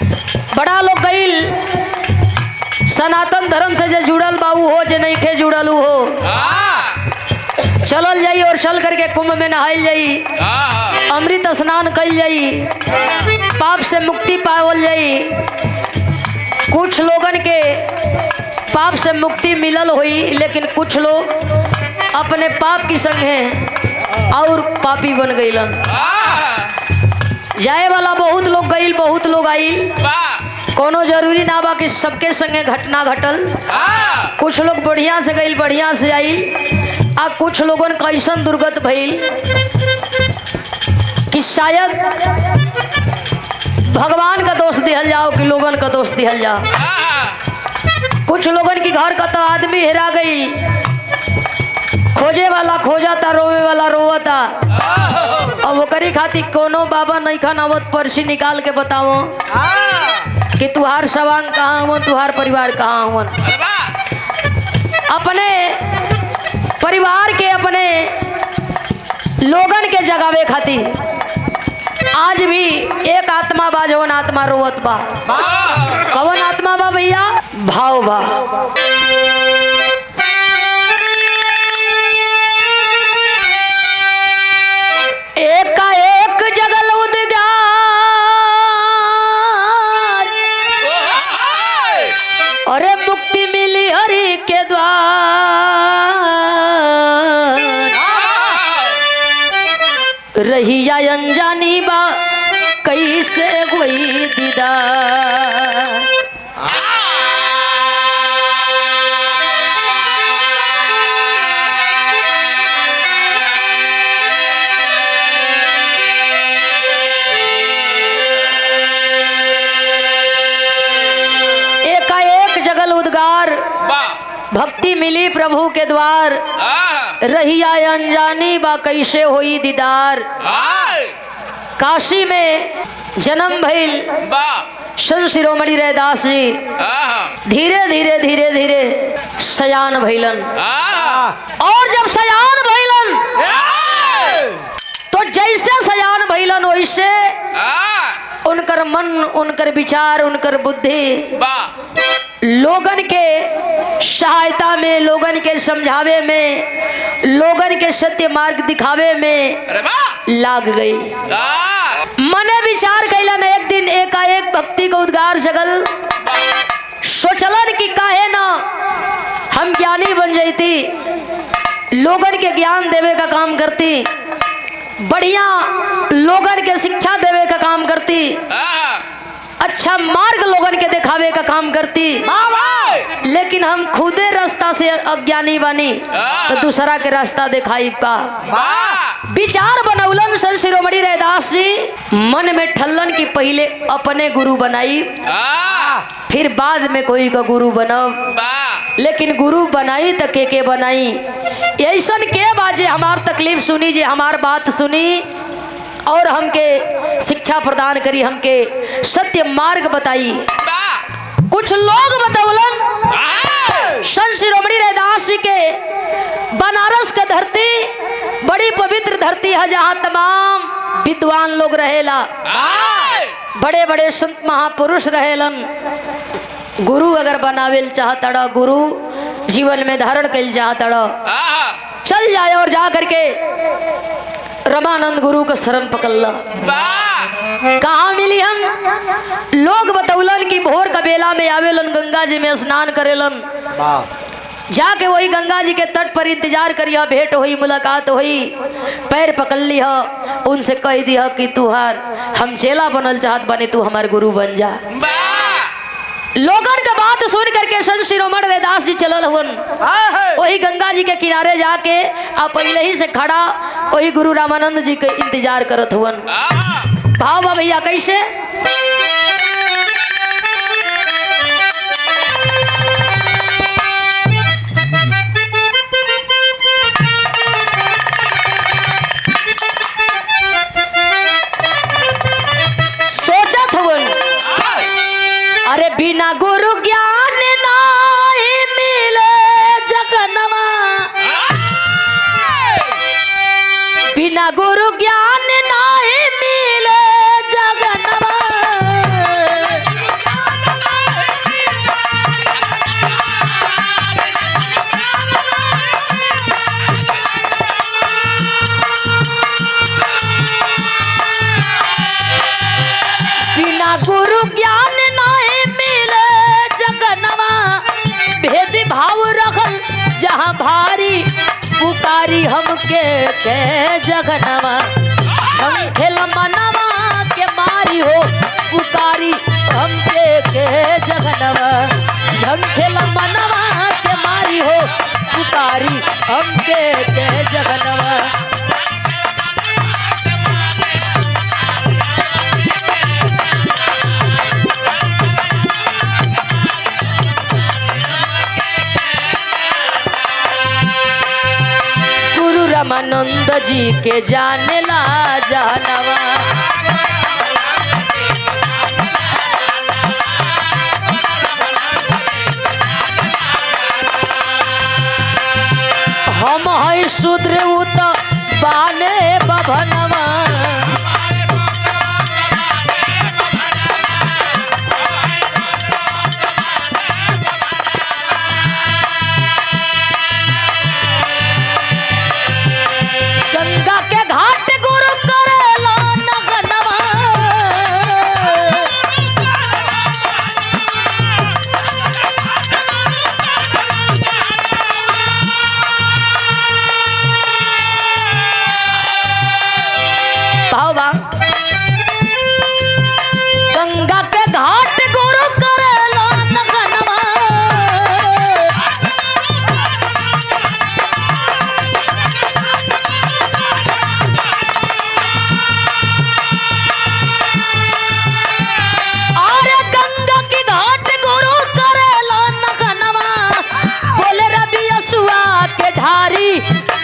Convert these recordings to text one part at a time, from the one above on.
बड़ा लोग गईल सनातन धर्म से जे जुड़ल बाबू हो जे नहीं खे जुड़ल हो चलल जाई और चल करके कुंभ में नहाइल जाई, अमृत स्नान कइल जाई, पाप से मुक्ति पावल जाई। कुछ लोगन के पाप से मुक्ति मिलल हुई, लेकिन कुछ लोग अपने पाप की संगे और पापी बन गईलन। जाए वाला बहुत लोग गईल, बहुत लोग आईल, कोनो जरूरी ना बा कि सबके संगे घटना घटल। कुछ लोग बढ़िया से गईल, बढ़िया से आईल, आ कुछ लोगन कैसन दुर्गत भइल कि शायद भगवान का दोष दिहल जाओ कि लोगन का दोष दिहल जाओ। कुछ लोगन की घर का तो आदमी हेरा गई, खोजे वाला खोजाता, रोवे वाला रोवता। अब ओकरी खातिर कोनो बाबा नहीं खान आवत पर्ची निकाल के बताओ कि तुहार सवांग कहाँ हुआ, तुहार परिवार कहाँ हुआ। अपने परिवार के, अपने लोगन के जगावे खातिर आज भी एक आत्मा बा जवन आत्मा रोवत बा। कवन आत्मा बा भैया? भाव बा। एक का एक जगल उद्गार, अरे मुक्ति मिली हरि के द्वार। रहिया अनजानी बा कैसे कोई दीदार। एकाएक जगल उद्गार, भक्ति मिली प्रभु के द्वार। रहिया अनजानी बा कैसे होई दीदार। काशी में जन्म भइल संत शिरोमणि रैदास जी, धीरे धीरे धीरे धीरे सयान भइलन। और जब सयान भइलन तो जैसे सयान भइलन वैसे उनकर मन, उनकर विचार, उनकर बुद्धि लोगन के सहायता में, लोगन के समझावे में, लोगन के सत्य मार्ग दिखावे में लाग गई। मने विचार कैलन, एक दिन एकाएक भक्ति का उद्गार जगल। सोचलन कि काहे ना हम ज्ञानी बन जाती, लोगन के ज्ञान देवे का काम करती, बढ़िया लोगन के शिक्षा देवे का काम करती, अच्छा मार्ग लोगन के दिखावे का काम करती। लेकिन हम खुदे रास्ता से अज्ञानी बनी तो दूसरा के रास्ता दिखाई का विचार बनौलन संत शिरोमणि रैदास जी। मन में ठल्लन की पहले अपने गुरु बनाई, फिर बाद में कोई का गुरु बनब। लेकिन गुरु बनाई तो के बनाई, ऐसन के बाजे हमार तकलीफ सुनी, जे हमार बात सुनी और हमके शिक्षा प्रदान करी, हमके सत्य मार्ग बताई। कुछ लोग बतौलन संत शिरोमणि रैदास जी के बनारस का धरती बड़ी पवित्र धरती है, जहाँ तमाम विद्वान लोग रहेला, बड़े बड़े संत महापुरुष रहेलन। गुरु अगर बनावेल चाहता, गुरु जीवन में धारण कल चाहता, चल जाए और जा करके रमानंद गुरु का शरण पकड़ला। कहाँ मिली हम? लोग बतौलन कि भोर का बेला में आवेलन, गंगा जी में स्नान करेलन, जाके वही गंगा जी के तट पर इंतजार करिया, भेंट हुई, मुलाकात हुई, पैर पकड़ लिया, उनसे कह दिया कि तुहार हम चेला बनल चाहत बने, तू हमार गुरु बन जा। लोगन का बात सुन करके संत शिरोमणि रैदास जी चलल हुन, वही गंगा जी के किनारे जाके आ पहले ही से खड़ा वही गुरु रामानंद जी के इंतजार करत हुन। भाव बा भैया कैसे? सोचत हुन, अरे बिना गुरु ज्ञान नाही मिले जगनमा, बिना गुरु ज्ञान नाही मिले जगनमा। गुरु ज्ञान नहीं मिले जगनवा भेद भाव रखल जहाँ भारी पुकारी हमके के जगनवा झंखेल मनवा के मारी हो पुकारी हमके के जगनवा झंखेल मनवा के मारी हो पुकारी हमके के जगनवा रामानंद जी के जाने ला जानवा हम है शूद्र उत बाने बभनवा गंगा के घाट गुरु करेला नगनवा भावा गंगा के घाट गुरु करेला नगनवा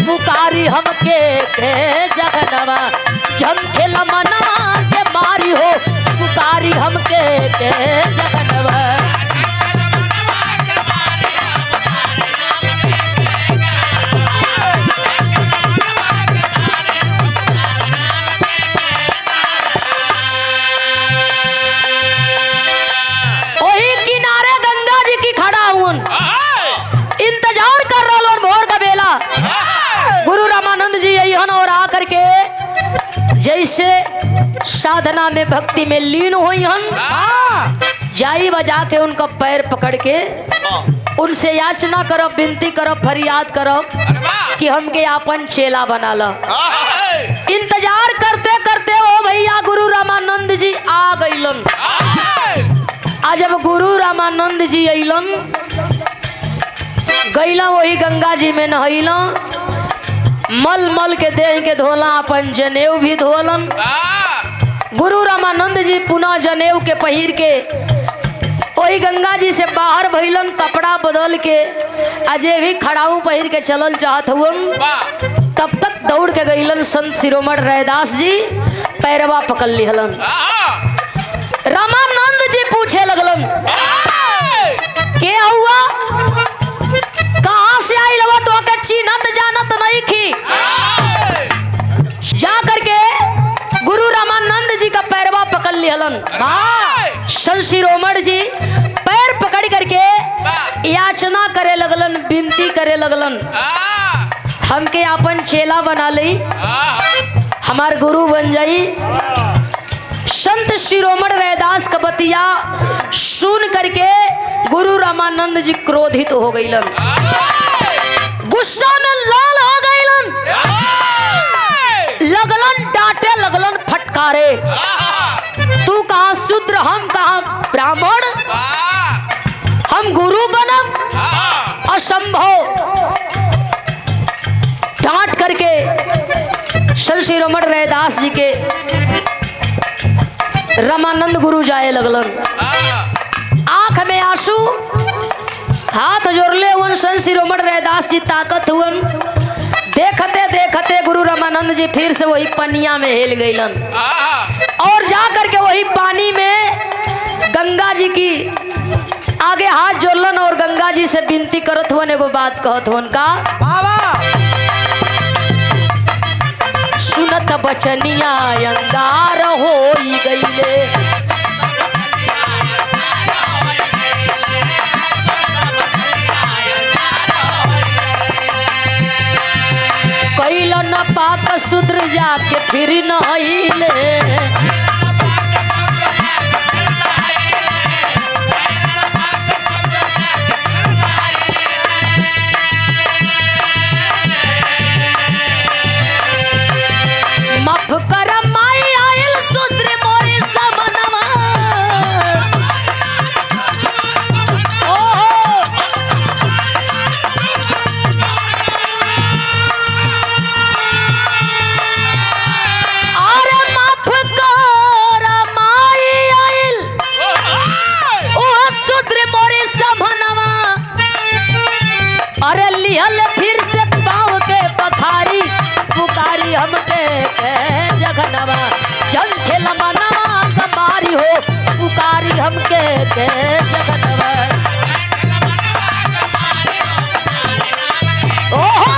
पुकारी हमके के जगनवा झंखेल मनवा के मारी हो पुकारी हमके के जगनवा वही किनारे गंगा जी की खड़ा हूं इंतजार कर रहा हूं भोर का बेला गुरु रामानंद जी यही और आकर के जैसे साधना में भक्ति में लीन हुई हन जाई बजा के उनका पैर पकड़ के उनसे याचना करो विनती करो फरियाद करो कि हमके अपन चेला बना लो। इंतजार करते करते ओ भैया गुरु रामानंद जी आ गईलन। आज जब गुरु रामानंद जी अलन गईला वही गंगा जी में नहैला मल मल के देह के धोला अपन जनेऊ भी धोलन। गुरु रामानंद जी पुनः जनेऊ के पहिर के वही गंगा जी से बाहर भइलन कपड़ा बदल के अजय भी खड़ाऊ पहिर के चलल चाहत हुन। तब तक दौड़ के गईलन संत शिरोमणि रैदास जी पैरवा पकड़ लिहलन। रामानंद जी पूछे लगलन के हुआ कहाँ से आई लवा तो के चिन्हत जानत नहीं की। जा करके गुरु रामानंद जी का पैरवा पकड़ लिहलन। संत शिरोमणि जी पैर पकड़ करके याचना करे लगलन विनती करे लगलन हमके अपन चेला बना ली हमार गुरु बन जाई। संत शिरोमणि रैदास का बतिया सुन करके गुरु रामानंद जी क्रोधित हो गईलन, गुस्सा में लाल हो गईलन, लगलन डांटे लगलन फटकारे। तू कहाँ शूद्र हम कहाँ ब्राह्मण, हम गुरु बनब असंभव। डांट करके संत शिरोमणि रैदास जी के रामानंद गुरु जाए लगलन। आंख में आंसू हाथ जोड़ले हुन संत शिरोमणि रैदास जी ताकत हुन। देखते देखते गुरु रामानंद जी फिर से वही पनिया में हेल गईलन और जा करके वही पानी में गंगा जी की आगे हाथ जोड़लन और गंगा जी से विनती करत हुन एगो बात कहत हुन का सुनत बचनिया अंगार होई गईले। कैला न पाक शूद्र जाके फिर न अइले। हमके के जगनवा जन खेल मनवा कमारी हो पुकारी हमके के जगनवा ओहो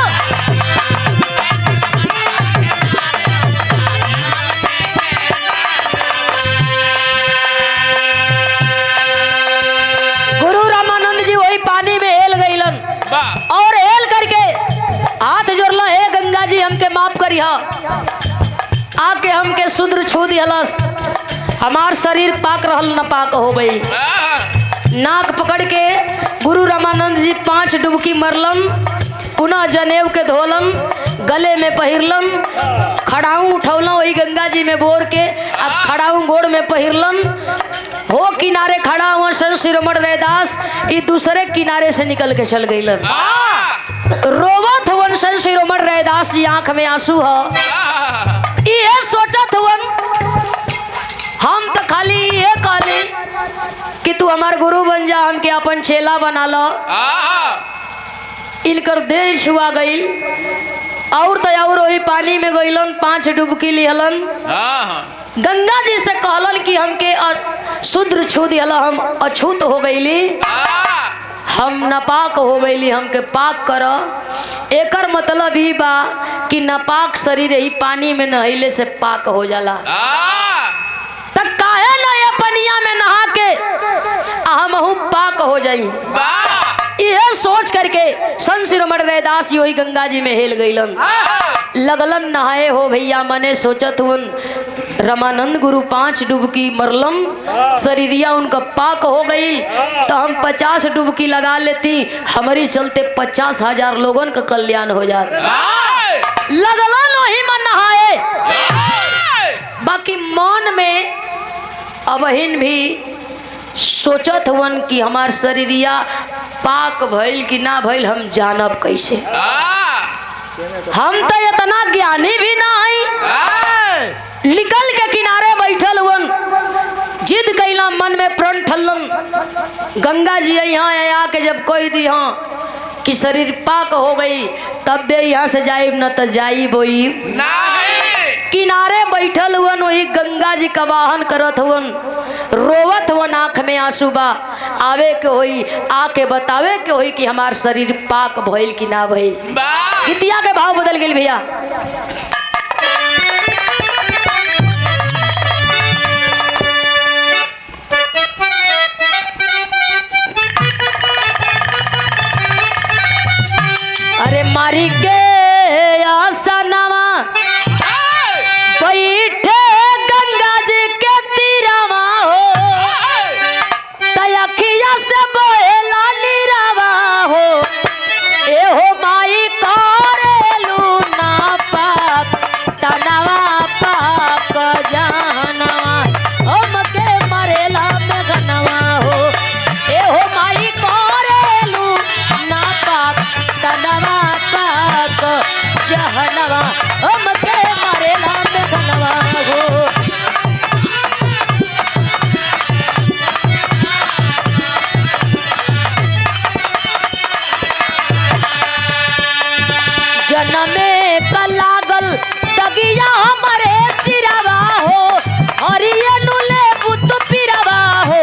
गुरु रामानंद जी वही पानी में हेल गईलन और हेल करके हाथ जोड़ला, हे गंगा जी हमके माफ करिहा, आके हमके शुद्र छू दिहलस, हमार शरीर पाक रहल न पाक हो गई। नाक पकड़ के गुरु रामानंद जी 5 डुबकी मरलन, पुनः जनेऊ के धोलन, गले में पहिरलन, खड़ाऊ उठौलन वही गंगा जी में बोर के, अब खड़ाऊ गोड़ में पहिरलन, हो किनारे खड़ा हुआ संत शिरोमणि रैदास ये दूसरे किनारे से निकल के चल गईलन। रोवत हुवन संत शिरोमणि रैदास जी, आंख में आंसू है, ये सोचत हुवन हम तो खाली ये कहली कि तू हमार गुरु बन जा, हमके अपन चेला बना लो, इनकर देर छुआ गई और तो और वही पानी में गईलन, 5 डुबकी लिहलन, गंगा जी से कहलन कि हमके शुद्र छू दिहला, हम अछूत हो गईली, हम नापाक हो गईली, हमके पाक कर। एकर मतलब ही बा कि नापाक शरीर ही पानी में नहैले से पाक हो जाला। तब काहे ना ये पनिया में नहा के हमहू पाक हो जाई, यह सोच करके संत शिरोमणि रैदास जी वही गंगा जी में हेल गईलन, लगलन नहाए हो भैया, मने सोचत हुन रामानंद गुरु 5 डुबकी मरलम, शरीरिया उनका पाक हो गई, तो हम 50 डुबकी लगा लेती, हमारी चलते 50,000 लोगन का कल्याण हो जाता। लगलन वही मन नहाए, बाकी मन में अबहिन भी सोचत हुवन कि हमार शरीरिया पाक भइल कि ना भइल हम जानब कैसे, हम तो इतना ज्ञानी भी ना है। निकल के किनारे बैठल हुवन, जिद कैला मन में प्रण ठल्लन, गंगा जी यहाँ आया के जब कोई दी हाँ कि शरीर पाक हो गई तब बे यहाँ से जाइब न तो जाइब वही किनारे बैठल हुवन, वही गंगा जी का वाहन करत हुवन, रोवत हुवन, आँख में आंसू बा, आवे के होई, आके बतावे के होई कि हमार शरीर पाक भइल कि ना भइल। गीतिया के भाव बदल गए भैया। अरे मारी के आसनवा बैठे गंगा जी के तीरवा हो, तयखिया से बोला नीरवा हो, ए हो माई करेलू ना पाक तनवा पाक जहनवा, हमके मरेला में गनवा हो, ए हो माई करेलू ना पाक तनवा पाक जहनवा, हमके मरेला में गनवा हो। जनमे का लागल दगिया हमारे सिरवा हो, हरिये नुले बुत पिरवा हो,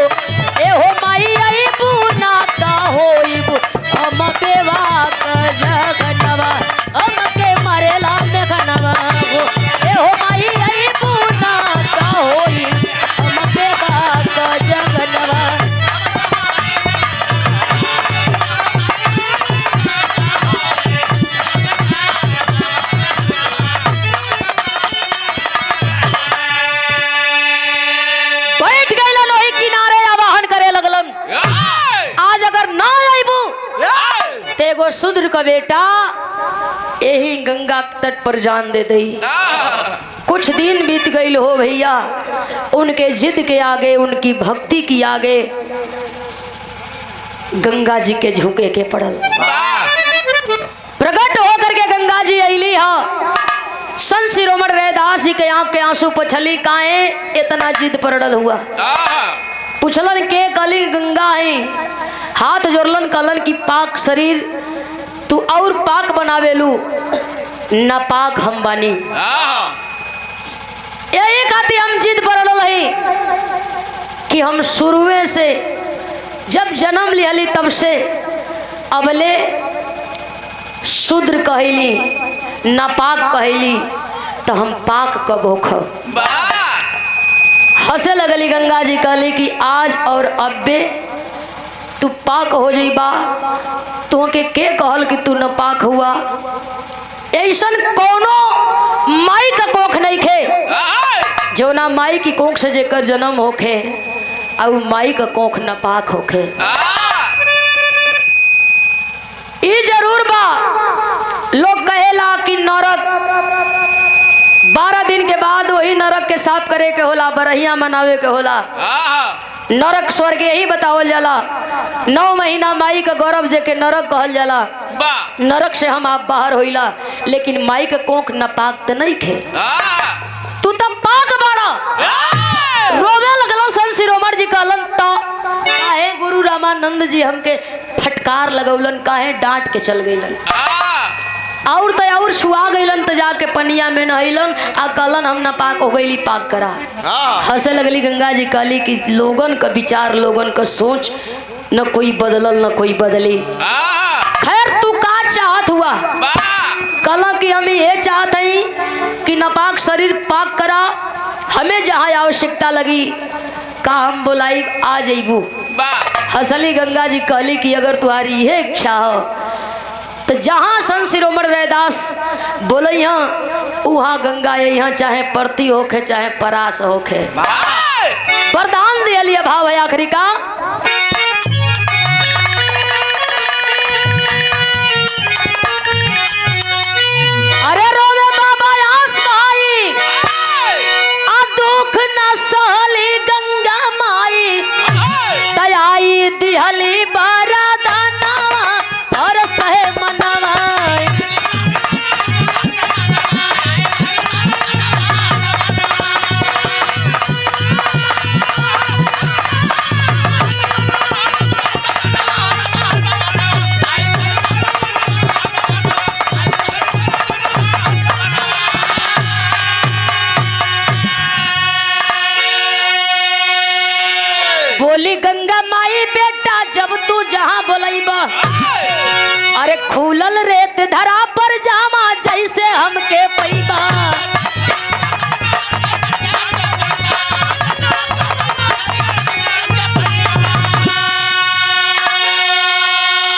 एहो माई आई बुना का होइब हम बेवा का जगनवा, हमके मरेला में घनवा हो, एहो माई आई बुना का होइब हम बेवा का जगनवा। एगो शूद्र का बेटा यही गंगा तट पर जान दे दई। कुछ दिन बीत गई हो भैया, उनके जिद के आगे, उनकी भक्ति की आगे गंगा जी के झुके के पड़ल। प्रकट होकर के गंगा जी अली हा, संत शिरोमणि रैदास जी के आंख के आंसू पोछली, काहे इतना जिद पड़ल हुआ। पूछलन के कली गंगा है, हाथ जोड़लन, कलन की पाक शरीर तू और पाक बनावेलू, नापाक हम बानी। यही खातिर हम जिद पर रही कि हम शुरुए से जब जन्म लिहली तब से अबले शूद्र कहली नापाक कहली तो हम पाक कब होख। हंसे लगली गंगा जी कहली कि आज और अब्बे तू पाक हो जाइबा, तुहके के कहल कि तू न पाक हुआ। ऐसन कोनो माई का कोख नहीं खे जो ना माई की कोख से जेकर जन्म होखे और माई का कोख न पाक होखे। ई जरूर बा लोग कहेला कि नरक 12 दिन के बाद वही नरक के साफ करे के होला, बरहिया मनावे के होला। नरक स्वर्ग यही बतावल जाला। 9 महीना माई का गौरव जेके नरक कहल जाला। नरक से हम आप बाहर होइला, लेकिन माई का कोख न पाक त नहीं खे। तू तब पाक बाड़ा। रोवे लगलो संत शिरोमणि जी कहलन तो काहे गुरु रामानंद जी हमके फटकार लगौलन, काहे डांट के चल गइलन और तो और छुआ गइलन तो जाके पनिया में नहैलन आ कहलन हम ना पाक हो गइली, पाक करा। हंसे लगली गंगा जी कहली कि लोगन का विचार लोगन का सोच न कोई बदलल न कोई बदली। खैर तू का चाहत हुआ? कहला कि हम ये चाहत हई कि नापाक शरीर पाक करा, हमें जहाँ आवश्यकता लगी का हम बुलाई आ जइबू। हंसली गंगा जी कहली कि अगर तुम्हारी यह इच्छा हो तो जहाँ संत शिरोमणि रैदास बोले वहाँ गंगा यहाँ, चाहे परती होखे चाहे परास होखे। वरदान दिया लिया भाव है आखिरी का। अरे रोवे बाबा आस भाई आ दुख न सहली गंगा माई, दयाई दिहली बारा दाना और सहे मनवा। बोली गंगा माई बेटा जब तू जहाँ बोलैबा, अरे खुलल रेत धरा पर जामा जैसे हमके पैबा।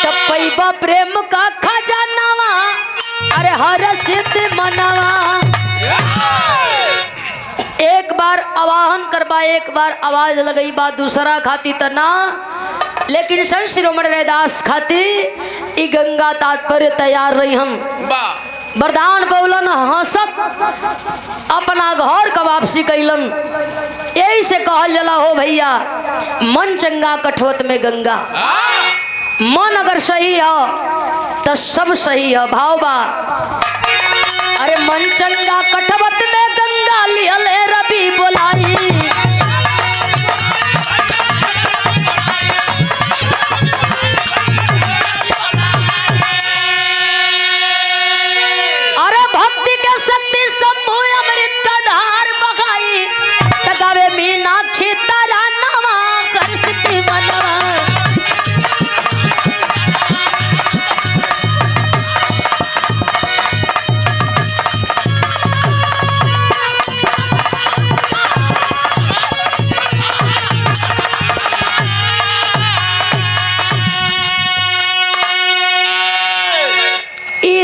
तब पैबा प्रेम का खजानावा, अरे हर सिद्ध मनवा। एक बार आवाहन करबा, एक बार आवाज लगई बा, दूसरा खाती त ना, लेकिन संत शिरोमणि रैदास खाती ई गंगा तात्पर्य तैयार रही। हम वरदान पौलन हंसत अपना घर का वापसी कैलन। यही से कहल जला हो भैया मन चंगा कठवत में गंगा। मन अगर सही है तो सब सही है। भाव बा अरे मन चंगा कठवत में गंगा लिहले रवि बोलाई। अरे भक्ति के शक्ति शंभु अमृत का धार बगाई, तगावे मीनाक्षी तारा नवा कर सिद्धि मनवा।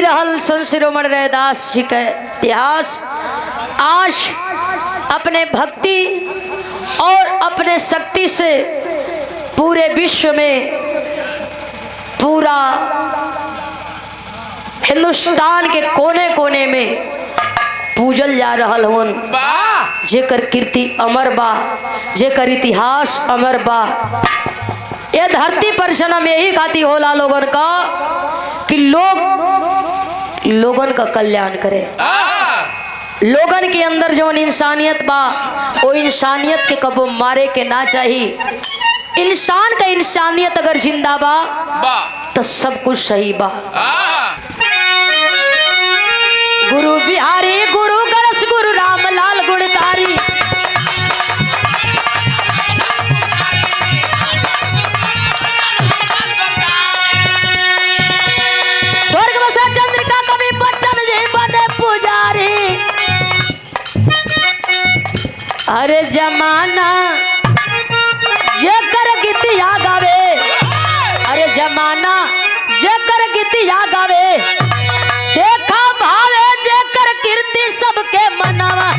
रहल संत शिरोमणि रैदास जी का इतिहास। आज अपने भक्ति और अपने शक्ति से पूरे विश्व में, पूरा हिंदुस्तान के कोने कोने में पूजल जा रहल होन। जेकर कीर्ति अमर बा, जेकर इतिहास अमर बा। ये धरती पर जन्म यही खाती होला लोगन का कि लोगन का कल्याण करे। लोगन के अंदर जो इंसानियत बा वो इंसानियत के कबो मारे के ना चाहिए। इंसान का इंसानियत अगर जिंदा बा तो सब कुछ सही बा। गुरु बिहारी गुरु गणेश गुरु रामलाल गुणकारी। स्वर्ग बसा चंद्रिका कवि बच्चन जी बने पुजारी। अरे जमाना जेकर गीतिया गावे, अरे जमाना जेकर गीतिया गावे, देखा भावे जेकर कीर्ति सबके मनावा।